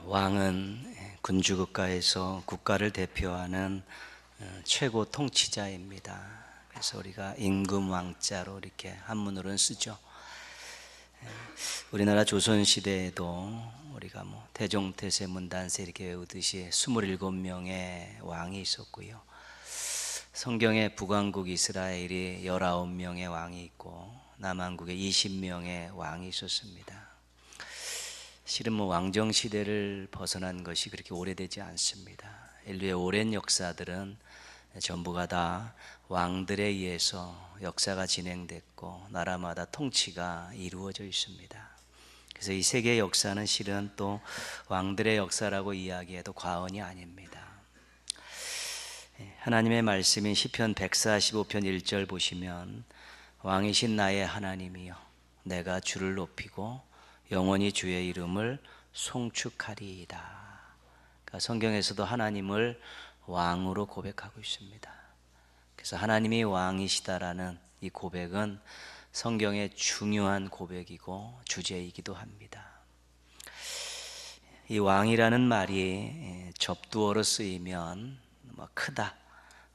왕은 군주국가에서 국가를 대표하는 최고 통치자입니다. 그래서 우리가 임금 왕자로 이렇게 한문으로는 쓰죠. 우리나라 조선 시대에도 우리가 태종태세 문단세 이렇게 외우듯이 27명의 왕이 있었고요. 성경에 북왕국 이스라엘이 19명의 왕이 있고 남왕국에 20명의 왕이 있었습니다. 실은 왕정 시대를 벗어난 것이 그렇게 오래되지 않습니다. 인류의 오랜 역사들은 전부가 다 왕들에 의해서 역사가 진행됐고 나라마다 통치가 이루어져 있습니다. 그래서 이 세계의 역사는 실은 또 왕들의 역사라고 이야기해도 과언이 아닙니다. 하나님의 말씀인 시편 145편 1절 보시면 왕이신 나의 하나님이여 내가 주를 높이고 영원히 주의 이름을 송축하리이다. 그러니까 성경에서도 하나님을 왕으로 고백하고 있습니다. 그래서 하나님이 왕이시다라는 이 고백은 성경의 중요한 고백이고 주제이기도 합니다. 이 왕이라는 말이 접두어로 쓰이면 크다,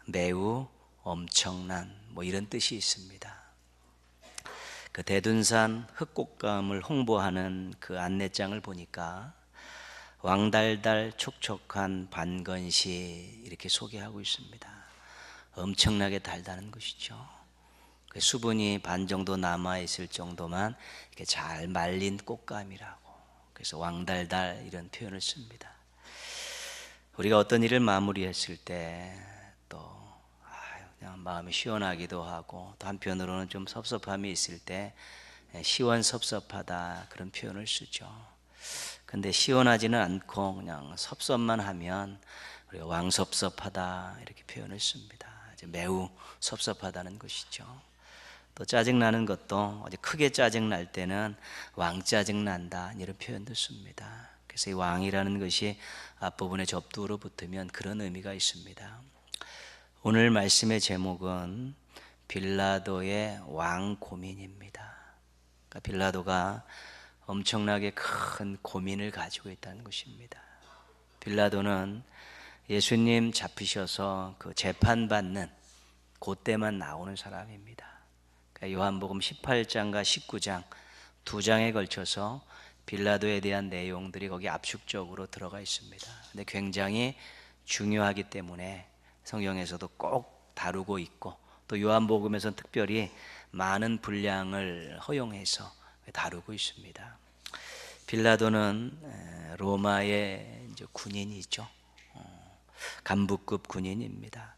매우, 엄청난 이런 뜻이 있습니다. 그 대둔산 흑곡감을 홍보하는 그 안내장을 보니까 왕달달 촉촉한 반건시 이렇게 소개하고 있습니다. 엄청나게 달다는 것이죠. 그 수분이 반 정도 남아있을 정도만 이렇게 잘 말린 꽃감이라고. 그래서 왕달달 이런 표현을 씁니다. 우리가 어떤 일을 마무리했을 때 또 그냥 마음이 시원하기도 하고 또 한편으로는 좀 섭섭함이 있을 때 시원섭섭하다 그런 표현을 쓰죠. 근데 시원하지는 않고 그냥 섭섭만 하면 우리가 왕섭섭하다 이렇게 표현을 씁니다. 매우 섭섭하다는 것이죠. 또 짜증나는 것도 어디 크게 짜증날 때는 왕짜증난다 이런 표현도 씁니다. 그래서 이 왕이라는 것이 앞부분에 접두어로 붙으면 그런 의미가 있습니다. 오늘 말씀의 제목은 빌라도의 왕 고민입니다. 그러니까 빌라도가 엄청나게 큰 고민을 가지고 있다는 것입니다. 빌라도는 예수님 잡히셔서 그 재판받는 그때만 나오는 사람입니다. 그러니까 요한복음 18장과 19장 두 장에 걸쳐서 빌라도에 대한 내용들이 거기 압축적으로 들어가 있습니다. 근데 굉장히 중요하기 때문에 성경에서도 꼭 다루고 있고 또 요한복음에서는 특별히 많은 분량을 허용해서 다루고 있습니다. 빌라도는 로마의 군인이죠. 간부급 군인입니다.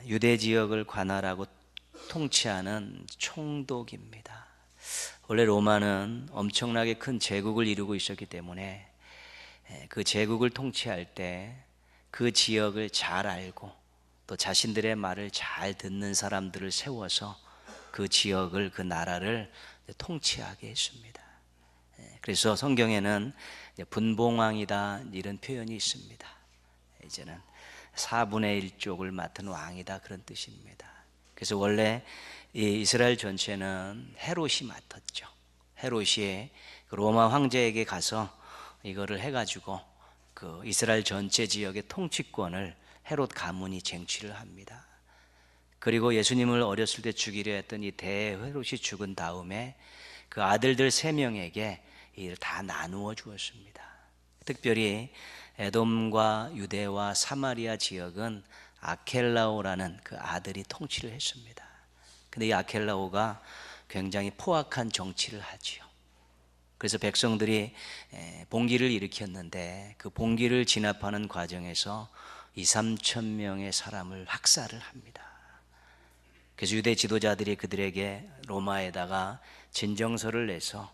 유대 지역을 관할하고 통치하는 총독입니다. 원래 로마는 엄청나게 큰 제국을 이루고 있었기 때문에 그 제국을 통치할 때 그 지역을 잘 알고 또 자신들의 말을 잘 듣는 사람들을 세워서 그 지역을 그 나라를 통치하게 했습니다. 그래서 성경에는 분봉왕이다 이런 표현이 있습니다. 이제는 4분의 1쪽을 맡은 왕이다 그런 뜻입니다. 그래서 원래 이 이스라엘 전체는 헤롯이 맡았죠. 헤롯이 로마 황제에게 가서 이거를 해가지고 그 이스라엘 전체 지역의 통치권을 헤롯 가문이 쟁취를 합니다. 그리고 예수님을 어렸을 때 죽이려 했던 이 대헤롯이 죽은 다음에 그 아들들 3명에게 이를 다 나누어 주었습니다. 특별히 에돔과 유대와 사마리아 지역은 아켈라오라는 그 아들이 통치를 했습니다. 근데 이 아켈라오가 굉장히 포악한 정치를 하지요. 그래서 백성들이 봉기를 일으켰는데 그 봉기를 진압하는 과정에서 2-3천 명의 사람을 학살을 합니다. 그래서 유대 지도자들이 그들에게 로마에다가 진정서를 내서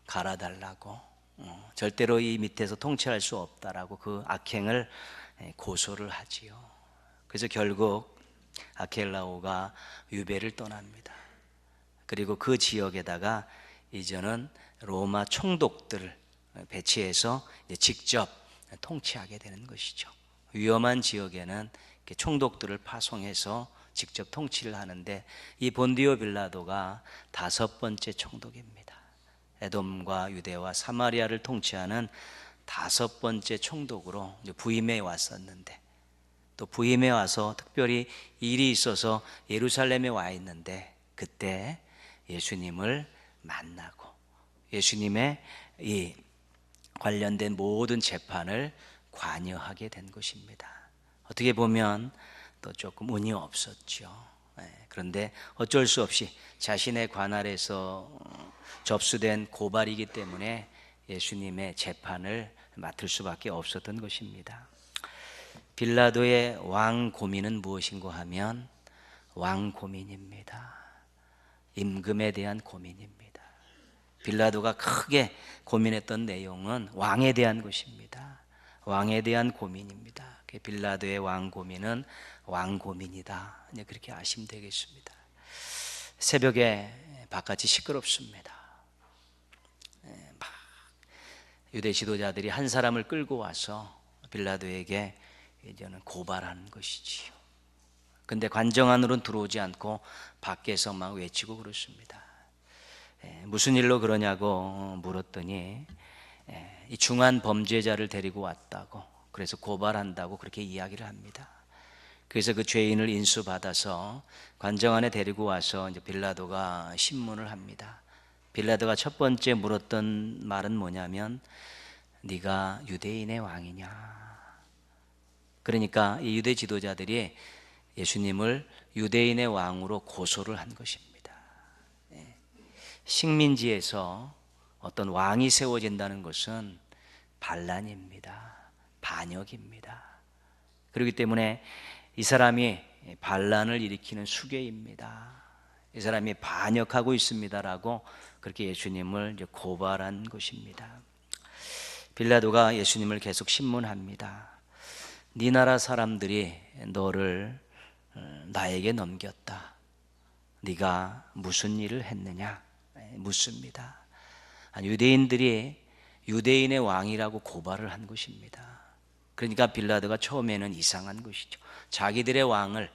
갈아달라고 절대로 이 밑에서 통치할 수 없다라고 그 악행을 고소를 하지요. 그래서 결국 아켈라오가 유배를 떠납니다. 그리고 그 지역에다가 이제는 로마 총독들을 배치해서 직접 통치하게 되는 것이죠. 위험한 지역에는 총독들을 파송해서 직접 통치를 하는데 이 본디오 빌라도가 5번째 총독입니다. 에돔과 유대와 사마리아를 통치하는 5번째 총독으로 부임해 왔었는데, 또 부임해 와서 특별히 일이 있어서 예루살렘에 와 있는데, 그때 예수님을 만나고 예수님의 이 관련된 모든 재판을 관여하게 된 것입니다. 어떻게 보면 또 조금 운이 없었죠. 그런데 어쩔 수 없이 자신의 관할에서 접수된 고발이기 때문에 예수님의 재판을 맡을 수밖에 없었던 것입니다. 빌라도의 왕 고민은 무엇인고 하면 왕 고민입니다. 임금에 대한 고민입니다. 빌라도가 크게 고민했던 내용은 왕에 대한 것입니다. 왕에 대한 고민입니다. 빌라도의 왕 고민은 왕 고민이다. 그렇게 아시면 되겠습니다. 새벽에 바깥이 시끄럽습니다. 막 유대 지도자들이 한 사람을 끌고 와서 빌라도에게 이제는 고발하는 것이지요. 근데 관정 안으로는 들어오지 않고 밖에서 막 외치고 그렇습니다. 무슨 일로 그러냐고 물었더니 이 중한 범죄자를 데리고 왔다고, 그래서 고발한다고 그렇게 이야기를 합니다. 그래서 그 죄인을 인수받아서 관정 안에 데리고 와서 이제 빌라도가 신문을 합니다. 빌라도가 첫 번째 물었던 말은 뭐냐면, 네가 유대인의 왕이냐? 그러니까 이 유대 지도자들이 예수님을 유대인의 왕으로 고소를 한 것입니다. 식민지에서 어떤 왕이 세워진다는 것은 반란입니다. 반역입니다. 그렇기 때문에 이 사람이 반란을 일으키는 수괴입니다. 이 사람이 반역하고 있습니다라고 그렇게 예수님을 이제 고발한 것입니다. 빌라도가 예수님을 계속 신문합니다. 네 나라 사람들이 너를 나에게 넘겼다. 네가 무슨 일을 했느냐 묻습니다. 유대인들이 유대인의 왕이라고 고발을 한 것입니다. 그러니까 빌라도가 처음에는 이상한 것이죠. 자기들의 왕을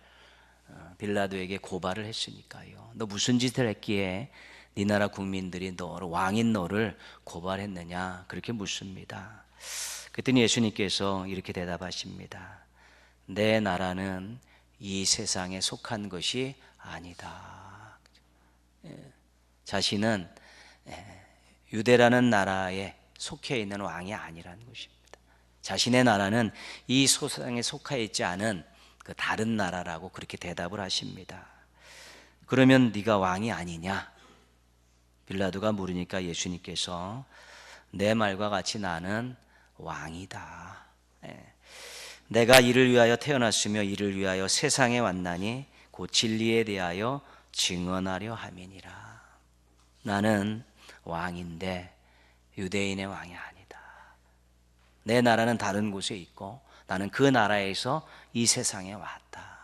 빌라도에게 고발을 했으니까요. 너 무슨 짓을 했기에 네 나라 국민들이 너를, 왕인 너를 고발했느냐 그렇게 묻습니다. 그랬더니 예수님께서 이렇게 대답하십니다. 내 나라는 이 세상에 속한 것이 아니다. 자신은 유대라는 나라에 속해 있는 왕이 아니라는 것입니다. 자신의 나라는 이 세상에 속해 있지 않은 그 다른 나라라고 그렇게 대답을 하십니다. 그러면 네가 왕이 아니냐? 빌라도가 물으니까 예수님께서 내 말과 같이 나는 왕이다. 내가 이를 위하여 태어났으며 이를 위하여 세상에 왔나니 곧 진리에 대하여 증언하려 함이니라. 나는 왕인데 유대인의 왕이 아니다. 내 나라는 다른 곳에 있고 나는 그 나라에서 이 세상에 왔다.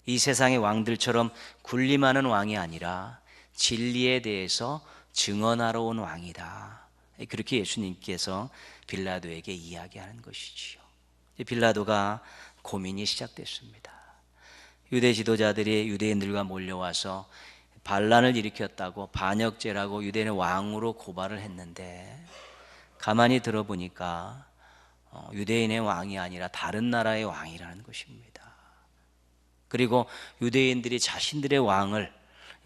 이 세상의 왕들처럼 군림하는 왕이 아니라 진리에 대해서 증언하러 온 왕이다. 그렇게 예수님께서 빌라도에게 이야기하는 것이지요. 빌라도가 고민이 시작됐습니다. 유대 지도자들이 유대인들과 몰려와서 반란을 일으켰다고, 반역죄라고 유대인의 왕으로 고발을 했는데, 가만히 들어보니까 유대인의 왕이 아니라 다른 나라의 왕이라는 것입니다. 그리고 유대인들이 자신들의 왕을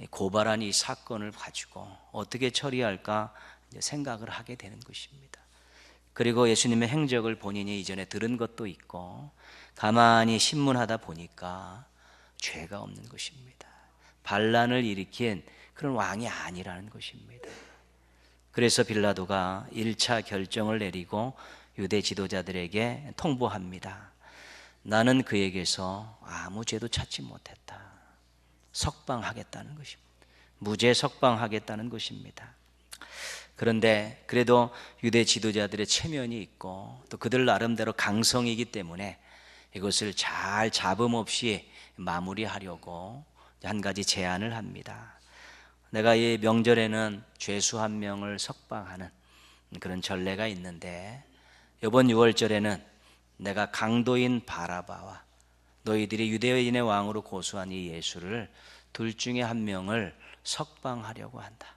고발한 이 사건을 가지고 어떻게 처리할까 생각을 하게 되는 것입니다. 그리고 예수님의 행적을 본인이 이전에 들은 것도 있고 가만히 신문하다 보니까 죄가 없는 것입니다. 반란을 일으킨 그런 왕이 아니라는 것입니다. 그래서 빌라도가 1차 결정을 내리고 유대 지도자들에게 통보합니다. 나는 그에게서 아무 죄도 찾지 못했다. 석방하겠다는 것입니다. 무죄 석방하겠다는 것입니다. 그런데 그래도 유대 지도자들의 체면이 있고 또 그들 나름대로 강성이기 때문에 이것을 잘 잡음 없이 마무리하려고 한 가지 제안을 합니다. 내가 이 명절에는 죄수 한 명을 석방하는 그런 전례가 있는데 이번 6월절에는 내가 강도인 바라바와 너희들이 유대인의 왕으로 고소한 이 예수를 둘 중에 한 명을 석방하려고 한다.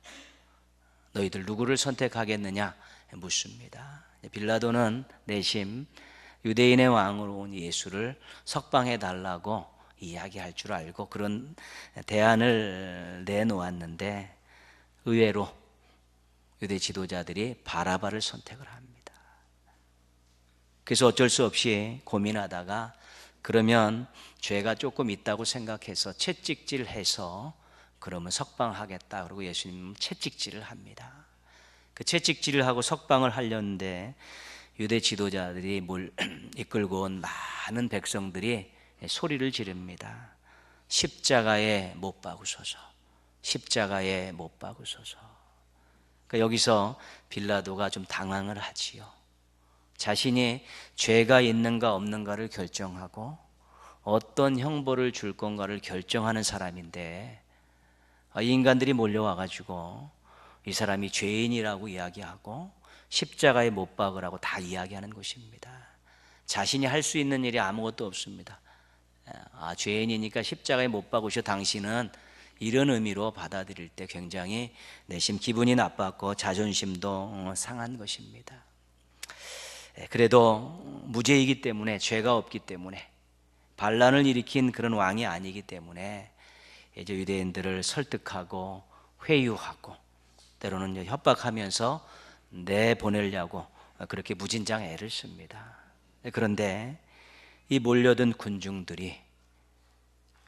너희들 누구를 선택하겠느냐 묻습니다. 빌라도는 내심 유대인의 왕으로 온 예수를 석방해 달라고 이야기할 줄 알고 그런 대안을 내놓았는데 의외로 유대 지도자들이 바라바를 선택을 합니다. 그래서 어쩔 수 없이 고민하다가 그러면 죄가 조금 있다고 생각해서 채찍질해서 그러면 석방하겠다. 그리고 예수님은 채찍질을 합니다. 그 채찍질을 하고 석방을 하려는데 유대 지도자들이 이끌고 온 많은 백성들이 소리를 지릅니다. 십자가에 못 박으소서. 십자가에 못 박으소서. 그러니까 여기서 빌라도가 좀 당황을 하지요. 자신이 죄가 있는가 없는가를 결정하고 어떤 형벌을 줄 건가를 결정하는 사람인데 이 인간들이 몰려와가지고 이 사람이 죄인이라고 이야기하고 십자가에 못 박으라고 다 이야기하는 것입니다. 자신이 할 수 있는 일이 아무것도 없습니다. 죄인이니까 십자가에 못 박으셔 당신은, 이런 의미로 받아들일 때 굉장히 내심 기분이 나빴고 자존심도 상한 것입니다. 그래도 무죄이기 때문에, 죄가 없기 때문에, 반란을 일으킨 그런 왕이 아니기 때문에 이제 유대인들을 설득하고 회유하고 때로는 협박하면서 내보내려고 그렇게 무진장 애를 씁니다. 그런데 이 몰려든 군중들이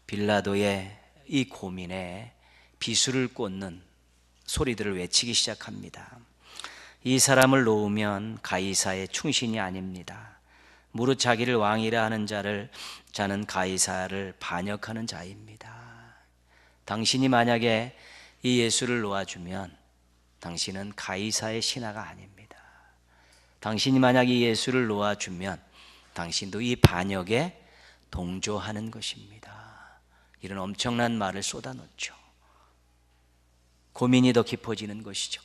빌라도의 이 고민에 비수를 꽂는 소리들을 외치기 시작합니다. 이 사람을 놓으면 가이사의 충신이 아닙니다. 무릇 자기를 왕이라 하는 자는 가이사를 반역하는 자입니다. 당신이 만약에 이 예수를 놓아주면 당신은 가이사의 신하가 아닙니다. 당신이 만약 이 예수를 놓아주면 당신도 이 반역에 동조하는 것입니다. 이런 엄청난 말을 쏟아놓죠. 고민이 더 깊어지는 것이죠.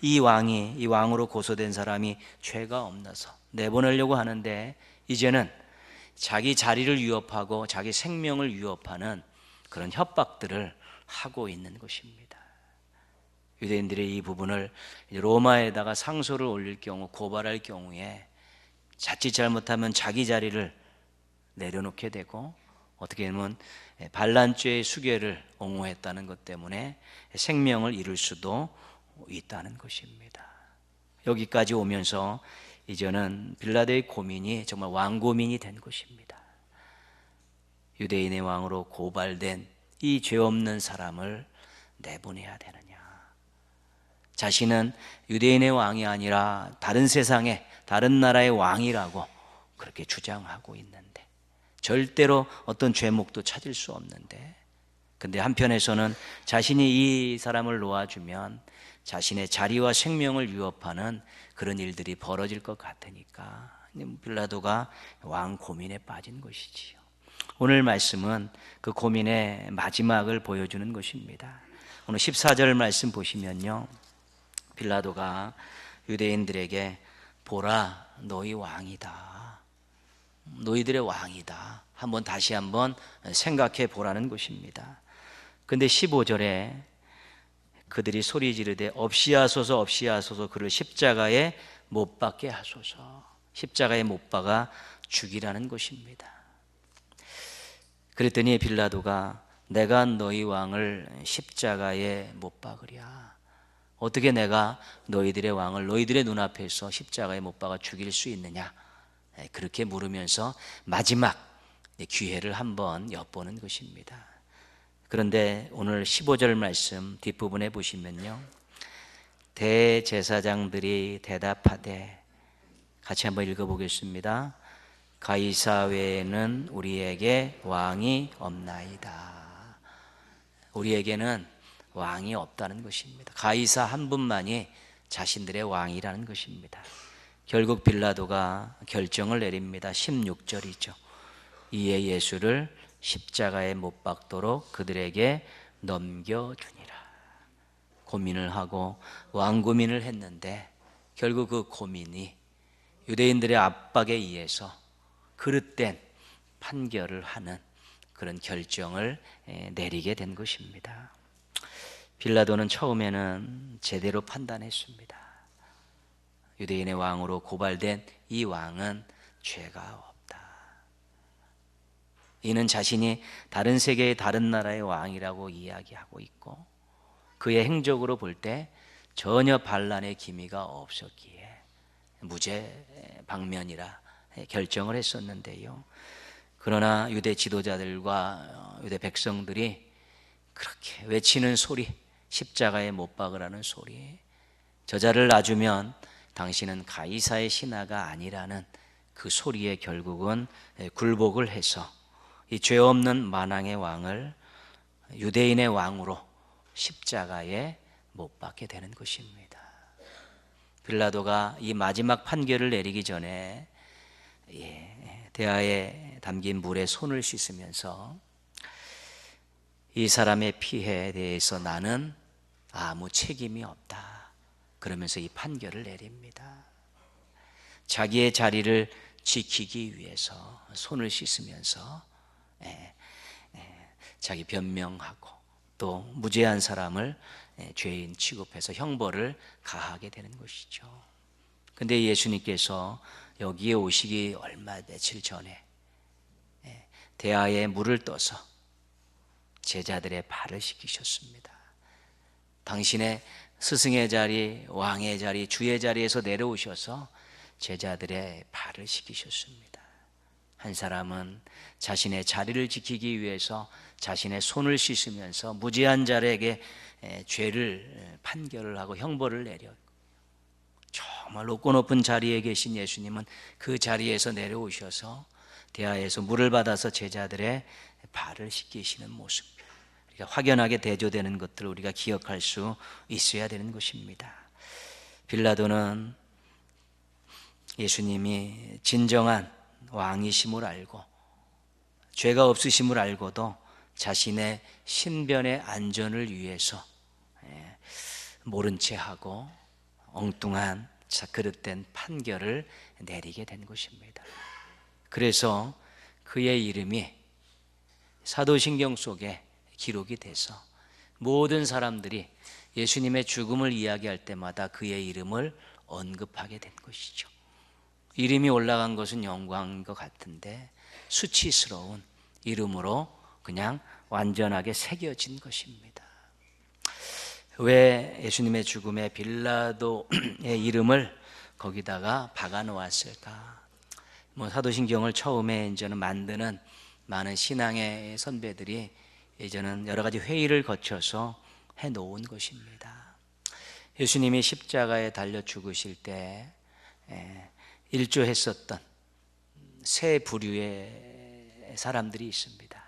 이 왕으로 고소된 사람이 죄가 없나서 내보내려고 하는데 이제는 자기 자리를 위협하고 자기 생명을 위협하는 그런 협박들을 하고 있는 것입니다. 유대인들의 이 부분을 로마에다가 상소를 올릴 경우, 고발할 경우에 자칫 잘못하면 자기 자리를 내려놓게 되고 어떻게 보면 반란죄의 수괴를 옹호했다는 것 때문에 생명을 잃을 수도 있다는 것입니다. 여기까지 오면서 이제는 빌라도의 고민이 정말 왕고민이 된 것입니다. 유대인의 왕으로 고발된 이 죄 없는 사람을 내보내야 되느냐, 자신은 유대인의 왕이 아니라 다른 세상의 다른 나라의 왕이라고 그렇게 주장하고 있는데 절대로 어떤 죄목도 찾을 수 없는데, 근데 한편에서는 자신이 이 사람을 놓아주면 자신의 자리와 생명을 위협하는 그런 일들이 벌어질 것 같으니까 빌라도가 왕 고민에 빠진 것이지요. 오늘 말씀은 그 고민의 마지막을 보여주는 것입니다. 오늘 14절 말씀 보시면요, 빌라도가 유대인들에게 보라, 너희 왕이다, 너희들의 왕이다, 다시 한번 생각해 보라는 것입니다. 근데 15절에 그들이 소리 지르되 없이하소서 없이하소서, 그를 십자가에 못 박게 하소서. 십자가에 못 박아 죽이라는 것입니다. 그랬더니 빌라도가 내가 너희 왕을 십자가에 못 박으랴, 어떻게 내가 너희들의 왕을 너희들의 눈앞에서 십자가에 못 박아 죽일 수 있느냐, 그렇게 물으면서 마지막 기회를 한번 엿보는 것입니다. 그런데 오늘 15절 말씀 뒷부분에 보시면요, 대제사장들이 대답하되, 같이 한번 읽어보겠습니다. 가이사 외에는 우리에게 왕이 없나이다. 우리에게는 왕이 없다는 것입니다. 가이사 한 분만이 자신들의 왕이라는 것입니다. 결국 빌라도가 결정을 내립니다. 16절이죠. 이에 예수를 십자가에 못 박도록 그들에게 넘겨주니라. 고민을 하고 왕고민을 했는데 결국 그 고민이 유대인들의 압박에 의해서 그릇된 판결을 하는 그런 결정을 내리게 된 것입니다. 빌라도는 처음에는 제대로 판단했습니다. 유대인의 왕으로 고발된 이 왕은 죄가 없다. 이는 자신이 다른 세계의 다른 나라의 왕이라고 이야기하고 있고 그의 행적으로 볼 때 전혀 반란의 기미가 없었기에 무죄 방면이라 결정을 했었는데요. 그러나 유대 지도자들과 유대 백성들이 그렇게 외치는 소리, 십자가에 못 박으라는 소리, 저자를 놔주면 당신은 가이사의 신하가 아니라는 그 소리에 결국은 굴복을 해서 이 죄 없는 만왕의 왕을 유대인의 왕으로 십자가에 못 박게 되는 것입니다. 빌라도가 이 마지막 판결을 내리기 전에 대하에 담긴 물에 손을 씻으면서 이 사람의 피해에 대해서 나는 아무 책임이 없다, 그러면서 이 판결을 내립니다. 자기의 자리를 지키기 위해서 손을 씻으면서 자기 변명하고 또 무죄한 사람을 죄인 취급해서 형벌을 가하게 되는 것이죠. 근데 예수님께서 여기에 오시기 며칠 전에 대하에 물을 떠서 제자들의 발을 씻기셨습니다. 당신의 스승의 자리, 왕의 자리, 주의 자리에서 내려오셔서 제자들의 발을 씻기셨습니다. 한 사람은 자신의 자리를 지키기 위해서 자신의 손을 씻으면서 무죄한 자에게 죄를 판결을 하고 형벌을 내려 정말 높고 높은 자리에 계신 예수님은 그 자리에서 내려오셔서 대하에서 물을 받아서 제자들의 발을 씻기시는 모습, 우리가 확연하게 대조되는 것들을 우리가 기억할 수 있어야 되는 것입니다. 빌라도는 예수님이 진정한 왕이심을 알고 죄가 없으심을 알고도 자신의 신변의 안전을 위해서 모른 채 하고 엉뚱한 그릇된 판결을 내리게 된 것입니다. 그래서 그의 이름이 사도신경 속에 기록이 돼서 모든 사람들이 예수님의 죽음을 이야기할 때마다 그의 이름을 언급하게 된 것이죠. 이름이 올라간 것은 영광인 것 같은데 수치스러운 이름으로 그냥 완전하게 새겨진 것입니다. 왜 예수님의 죽음에 빌라도의 이름을 거기다가 박아 놓았을까? 사도신경을 처음에 이제는 만드는 많은 신앙의 선배들이 이제는 여러 가지 회의를 거쳐서 해 놓은 것입니다. 예수님이 십자가에 달려 죽으실 때 일조했었던 세 부류의 사람들이 있습니다.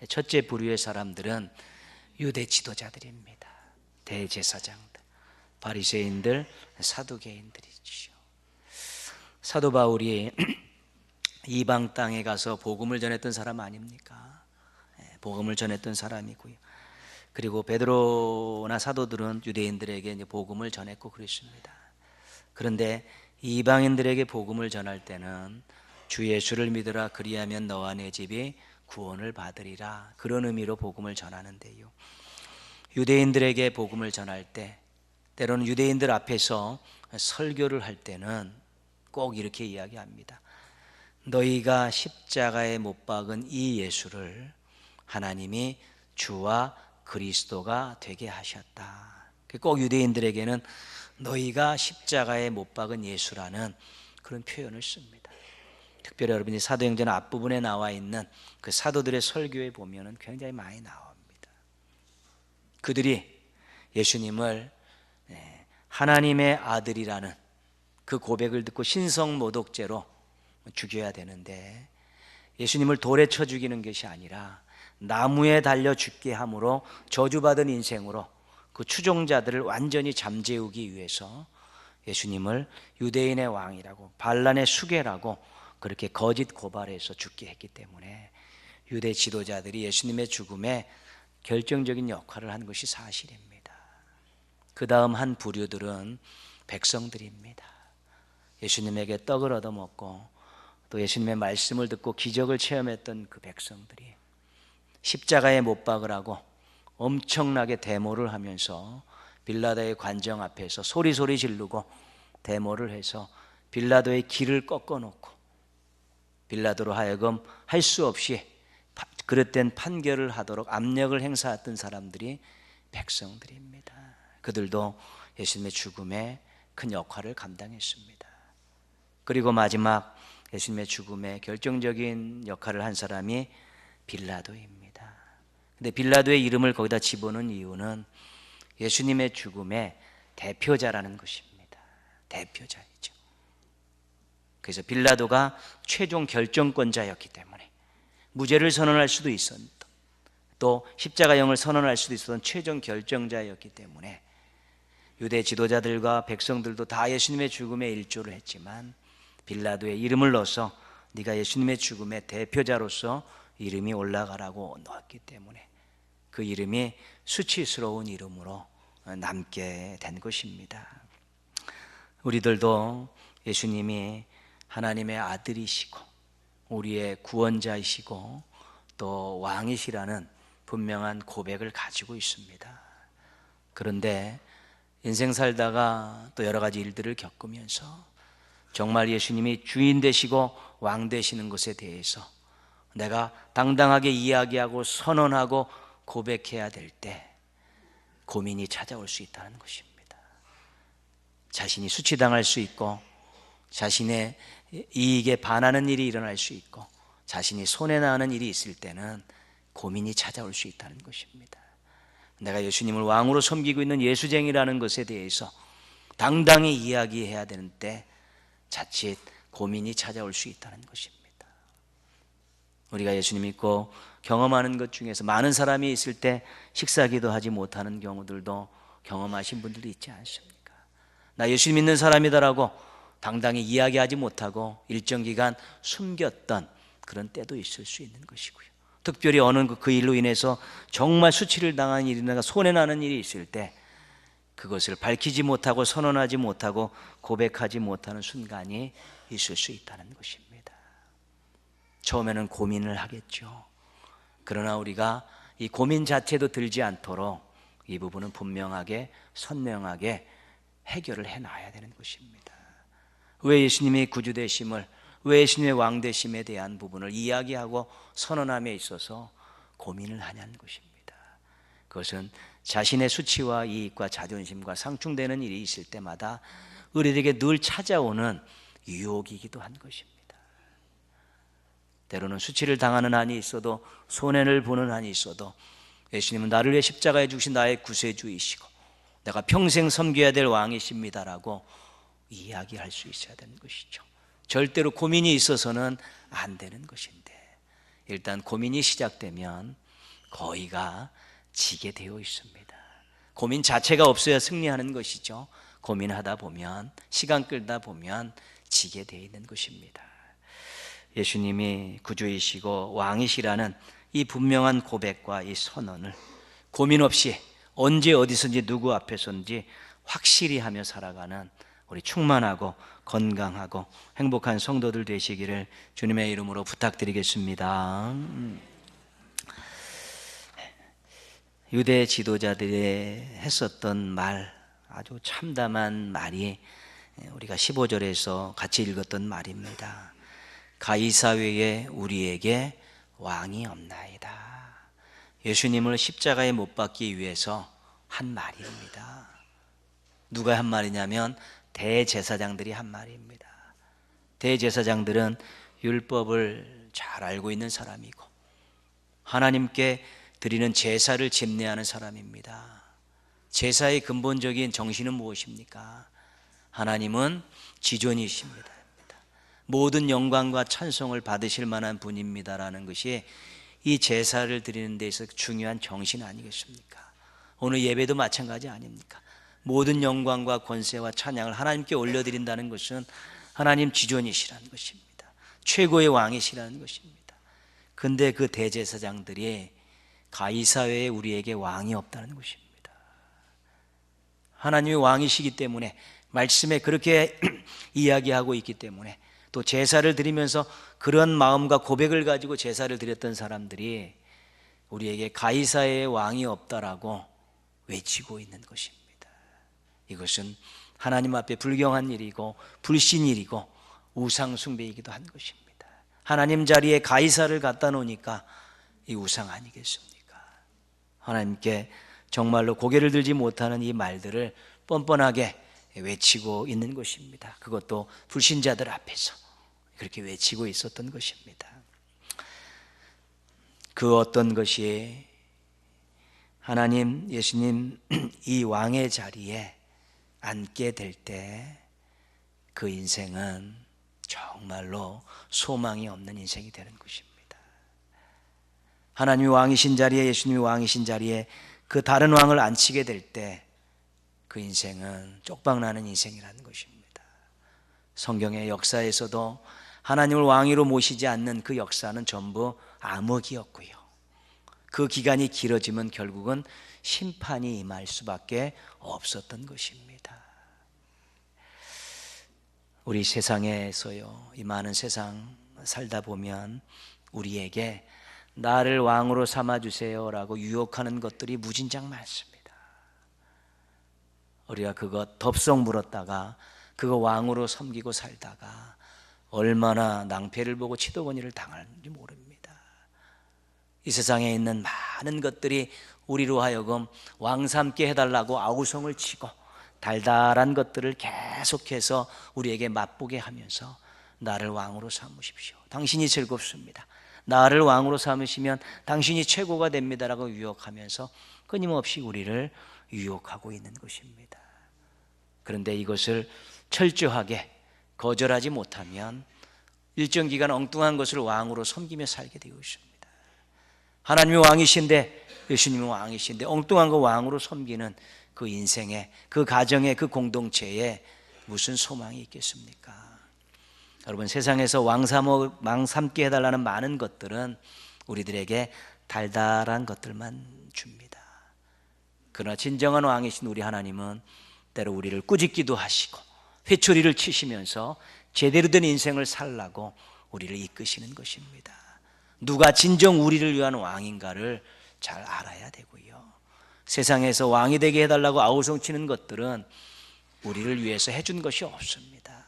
첫째 부류의 사람들은 유대 지도자들입니다. 대제사장들, 바리새인들, 사두개인들이죠. 사도 바울이 이방 땅에 가서 복음을 전했던 사람 아닙니까? 복음을 전했던 사람이고요. 그리고 베드로나 사도들은 유대인들에게 이제 복음을 전했고 그랬습니다. 그런데 이방인들에게 복음을 전할 때는 주 예수를 믿으라, 그리하면 너와 내 집이 구원을 받으리라, 그런 의미로 복음을 전하는데요. 유대인들에게 복음을 전할 때 때로는 유대인들 앞에서 설교를 할 때는 꼭 이렇게 이야기합니다. 너희가 십자가에 못 박은 이 예수를 하나님이 주와 그리스도가 되게 하셨다. 꼭 유대인들에게는 너희가 십자가에 못 박은 예수라는 그런 표현을 씁니다. 특별히 여러분이 사도행전 앞부분에 나와 있는 그 사도들의 설교에 보면은 굉장히 많이 나옵니다. 그들이 예수님을 하나님의 아들이라는 그 고백을 듣고 신성모독죄로 죽여야 되는데 예수님을 돌에 쳐 죽이는 것이 아니라 나무에 달려 죽게 함으로 저주받은 인생으로 그 추종자들을 완전히 잠재우기 위해서 예수님을 유대인의 왕이라고, 반란의 수괴라고 그렇게 거짓 고발해서 죽게 했기 때문에 유대 지도자들이 예수님의 죽음에 결정적인 역할을 한 것이 사실입니다. 그 다음 한 부류들은 백성들입니다. 예수님에게 떡을 얻어먹고 또 예수님의 말씀을 듣고 기적을 체험했던 그 백성들이 십자가에 못 박으라고 엄청나게 데모를 하면서 빌라도의 관정 앞에서 소리 지르고 데모를 해서 빌라도의 길을 꺾어놓고 빌라도로 하여금 할 수 없이 그릇된 판결을 하도록 압력을 행사했던 사람들이 백성들입니다. 그들도 예수님의 죽음에 큰 역할을 감당했습니다. 그리고 마지막 예수님의 죽음에 결정적인 역할을 한 사람이 빌라도입니다. 근데 빌라도의 이름을 거기다 집어넣은 이유는 예수님의 죽음의 대표자라는 것입니다. 대표자이죠. 그래서 빌라도가 최종 결정권자였기 때문에 무죄를 선언할 수도 있었던, 또 십자가형을 선언할 수도 있었던 최종 결정자였기 때문에 유대 지도자들과 백성들도 다 예수님의 죽음에 일조를 했지만 빌라도의 이름을 넣어서 네가 예수님의 죽음의 대표자로서 이름이 올라가라고 넣었기 때문에 그 이름이 수치스러운 이름으로 남게 된 것입니다. 우리들도 예수님이 하나님의 아들이시고 우리의 구원자이시고 또 왕이시라는 분명한 고백을 가지고 있습니다. 그런데 인생 살다가 또 여러 가지 일들을 겪으면서 정말 예수님이 주인 되시고 왕 되시는 것에 대해서 내가 당당하게 이야기하고 선언하고 고백해야 될 때 고민이 찾아올 수 있다는 것입니다. 자신이 수치당할 수 있고 자신의 이익에 반하는 일이 일어날 수 있고 자신이 손해나는 일이 있을 때는 고민이 찾아올 수 있다는 것입니다. 내가 예수님을 왕으로 섬기고 있는 예수쟁이라는 것에 대해서 당당히 이야기해야 되는 때 자칫 고민이 찾아올 수 있다는 것입니다. 우리가 예수님 믿고 경험하는 것 중에서 많은 사람이 있을 때 식사기도 하지 못하는 경우들도 경험하신 분들도 있지 않습니까? 나 예수님 믿는 사람이다라고 당당히 이야기하지 못하고 일정 기간 숨겼던 그런 때도 있을 수 있는 것이고요. 특별히 어느 그 일로 인해서 정말 수치를 당한 일이나 손해나는 일이 있을 때 그것을 밝히지 못하고 선언하지 못하고 고백하지 못하는 순간이 있을 수 있다는 것입니다. 처음에는 고민을 하겠죠. 그러나 우리가 이 고민 자체도 들지 않도록 이 부분은 분명하게 선명하게 해결을 해놔야 되는 것입니다. 왜 예수님의 구주 되심을, 왜 예수님의 왕 되심에 대한 부분을 이야기하고 선언함에 있어서 고민을 하냐는 것입니다. 그것은 자신의 수치와 이익과 자존심과 상충되는 일이 있을 때마다 우리에게 늘 찾아오는 유혹이기도 한 것입니다. 때로는 수치를 당하는 한이 있어도 손해를 보는 한이 있어도 예수님은 나를 위해 십자가에 죽으신 나의 구세주이시고 내가 평생 섬겨야 될 왕이십니다라고 이야기할 수 있어야 되는 것이죠. 절대로 고민이 있어서는 안 되는 것인데 일단 고민이 시작되면 거의가 지게 되어 있습니다. 고민 자체가 없어야 승리하는 것이죠. 고민하다 보면 시간 끌다 보면 지게 되어 있는 것입니다. 예수님이 구주이시고 왕이시라는 이 분명한 고백과 이 선언을 고민 없이 언제 어디서든지 누구 앞에서든지 확실히 하며 살아가는 우리 충만하고 건강하고 행복한 성도들 되시기를 주님의 이름으로 부탁드리겠습니다. 유대 지도자들이 했었던 말, 아주 참담한 말이 우리가 15절에서 같이 읽었던 말입니다. 가이사 외에 우리에게 왕이 없나이다. 예수님을 십자가에 못 박기 위해서 한 말입니다. 누가 한 말이냐면 대제사장들이 한 말입니다. 대제사장들은 율법을 잘 알고 있는 사람이고 하나님께 드리는 제사를 집례하는 사람입니다. 제사의 근본적인 정신은 무엇입니까? 하나님은 지존이십니다. 모든 영광과 찬송을 받으실 만한 분입니다라는 것이 이 제사를 드리는 데서 중요한 정신 아니겠습니까? 오늘 예배도 마찬가지 아닙니까? 모든 영광과 권세와 찬양을 하나님께 올려드린다는 것은 하나님 지존이시라는 것입니다. 최고의 왕이시라는 것입니다. 근데 그 대제사장들이 가이사 외에 우리에게 왕이 없다는 것입니다. 하나님이 왕이시기 때문에 말씀에 그렇게 이야기하고 있기 때문에 또 제사를 드리면서 그런 마음과 고백을 가지고 제사를 드렸던 사람들이 우리에게 가이사의 왕이 없다라고 외치고 있는 것입니다. 이것은 하나님 앞에 불경한 일이고 불신일이고 우상 숭배이기도 한 것입니다. 하나님 자리에 가이사를 갖다 놓으니까 이 우상 아니겠습니까? 하나님께 정말로 고개를 들지 못하는 이 말들을 뻔뻔하게 외치고 있는 것입니다. 그것도 불신자들 앞에서 그렇게 외치고 있었던 것입니다. 그 어떤 것이 하나님, 예수님 이 왕의 자리에 앉게 될 때 그 인생은 정말로 소망이 없는 인생이 되는 것입니다. 하나님이 왕이신 자리에, 예수님이 왕이신 자리에 그 다른 왕을 앉히게 될 때 그 인생은 쪽방나는 인생이라는 것입니다. 성경의 역사에서도 하나님을 왕위로 모시지 않는 그 역사는 전부 암흑이었고요. 그 기간이 길어지면 결국은 심판이 임할 수밖에 없었던 것입니다. 우리 세상에서요, 이 많은 세상 살다 보면 우리에게 나를 왕으로 삼아주세요라고 유혹하는 것들이 무진장 많습니다. 우리가 그거 덥석 물었다가 그거 왕으로 섬기고 살다가 얼마나 낭패를 보고 치도거니를 당하는지 모릅니다. 이 세상에 있는 많은 것들이 우리로 하여금 왕 삼게 해달라고 아우성을 치고 달달한 것들을 계속해서 우리에게 맛보게 하면서 나를 왕으로 삼으십시오. 당신이 즐겁습니다. 나를 왕으로 삼으시면 당신이 최고가 됩니다라고 유혹하면서 끊임없이 우리를 유혹하고 있는 것입니다. 그런데 이것을 철저하게 거절하지 못하면 일정 기간 엉뚱한 것을 왕으로 섬기며 살게 되어 있습니다. 하나님이 왕이신데, 예수님이 왕이신데 엉뚱한 거 왕으로 섬기는 그 인생에, 그 가정에, 그 공동체에 무슨 소망이 있겠습니까? 여러분, 세상에서 왕 삼게 해달라는 많은 것들은 우리들에게 달달한 것들만 줍니다. 그러나 진정한 왕이신 우리 하나님은 때로 우리를 꾸짖기도 하시고 회초리를 치시면서 제대로 된 인생을 살라고 우리를 이끄시는 것입니다. 누가 진정 우리를 위한 왕인가를 잘 알아야 되고요. 세상에서 왕이 되게 해달라고 아우성치는 것들은 우리를 위해서 해준 것이 없습니다.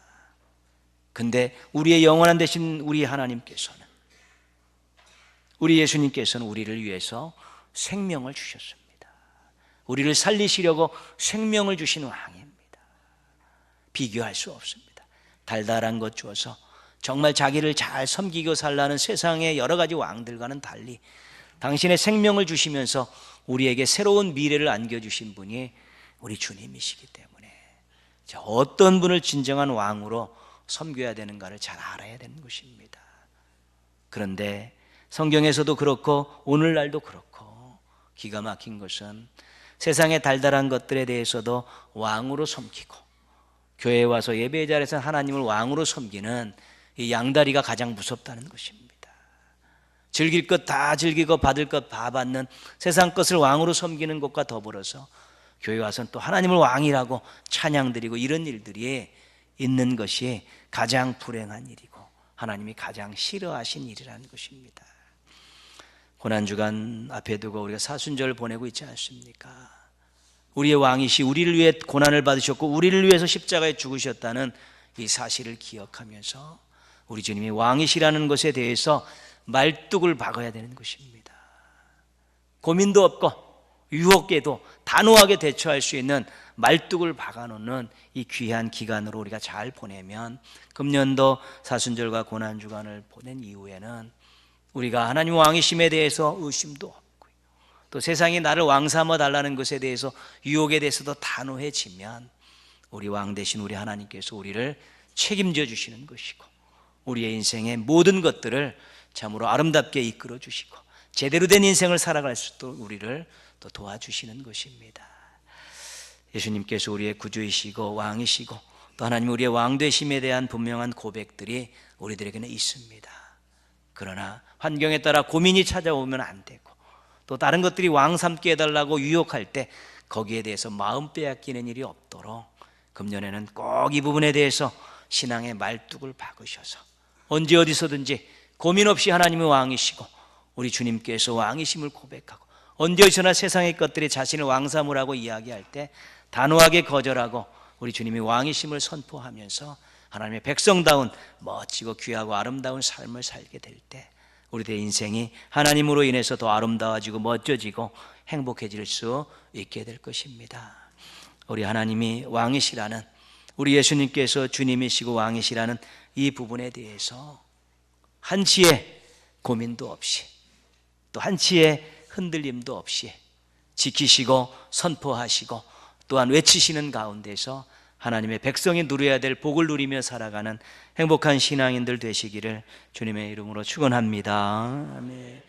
근데 우리의 영원한 되신 우리 하나님께서는, 우리 예수님께서는 우리를 위해서 생명을 주셨습니다. 우리를 살리시려고 생명을 주신 왕입니다. 비교할 수 없습니다. 달달한 것 주어서 정말 자기를 잘 섬기고 살라는 세상의 여러 가지 왕들과는 달리 당신의 생명을 주시면서 우리에게 새로운 미래를 안겨주신 분이 우리 주님이시기 때문에 어떤 분을 진정한 왕으로 섬겨야 되는가를 잘 알아야 되는 것입니다. 그런데 성경에서도 그렇고 오늘날도 그렇고 기가 막힌 것은 세상의 달달한 것들에 대해서도 왕으로 섬기고 교회에 와서 예배 자리에서 하나님을 왕으로 섬기는 이 양다리가 가장 무섭다는 것입니다. 즐길 것 다 즐기고 받을 것 다 받는 세상 것을 왕으로 섬기는 것과 더불어서 교회 와서는 또 하나님을 왕이라고 찬양드리고 이런 일들이 있는 것이 가장 불행한 일이고 하나님이 가장 싫어하신 일이라는 것입니다. 고난주간 앞에 두고 우리가 사순절을 보내고 있지 않습니까? 우리의 왕이시 우리를 위해 고난을 받으셨고 우리를 위해서 십자가에 죽으셨다는 이 사실을 기억하면서 우리 주님이 왕이시라는 것에 대해서 말뚝을 박아야 되는 것입니다. 고민도 없고 유혹에도 단호하게 대처할 수 있는 말뚝을 박아놓는 이 귀한 기간으로 우리가 잘 보내면 금년도 사순절과 고난주간을 보낸 이후에는 우리가 하나님 왕이심에 대해서 의심도 없고요, 또 세상이 나를 왕 삼아 달라는 것에 대해서 유혹에 대해서도 단호해지면 우리 왕 되신 우리 하나님께서 우리를 책임져 주시는 것이고 우리의 인생의 모든 것들을 참으로 아름답게 이끌어 주시고 제대로 된 인생을 살아갈 수 있도록 우리를 또 도와주시는 것입니다. 예수님께서 우리의 구주이시고 왕이시고 또 하나님 우리의 왕 되심에 대한 분명한 고백들이 우리들에게는 있습니다. 그러나 환경에 따라 고민이 찾아오면 안 되고 또 다른 것들이 왕 삼게 해달라고 유혹할 때 거기에 대해서 마음 빼앗기는 일이 없도록 금년에는 꼭 이 부분에 대해서 신앙의 말뚝을 박으셔서 언제 어디서든지 고민 없이 하나님이 왕이시고 우리 주님께서 왕이심을 고백하고 언제 어디서나 세상의 것들이 자신을 왕 삼으라고 이야기할 때 단호하게 거절하고 우리 주님이 왕이심을 선포하면서 하나님의 백성다운 멋지고 귀하고 아름다운 삶을 살게 될 때 우리들의 인생이 하나님으로 인해서 더 아름다워지고 멋져지고 행복해질 수 있게 될 것입니다. 우리 하나님이 왕이시라는, 우리 예수님께서 주님이시고 왕이시라는 이 부분에 대해서 한치의 고민도 없이 또 한치의 흔들림도 없이 지키시고 선포하시고 또한 외치시는 가운데서 하나님의 백성이 누려야 될 복을 누리며 살아가는 행복한 신앙인들 되시기를 주님의 이름으로 축원합니다. 아멘.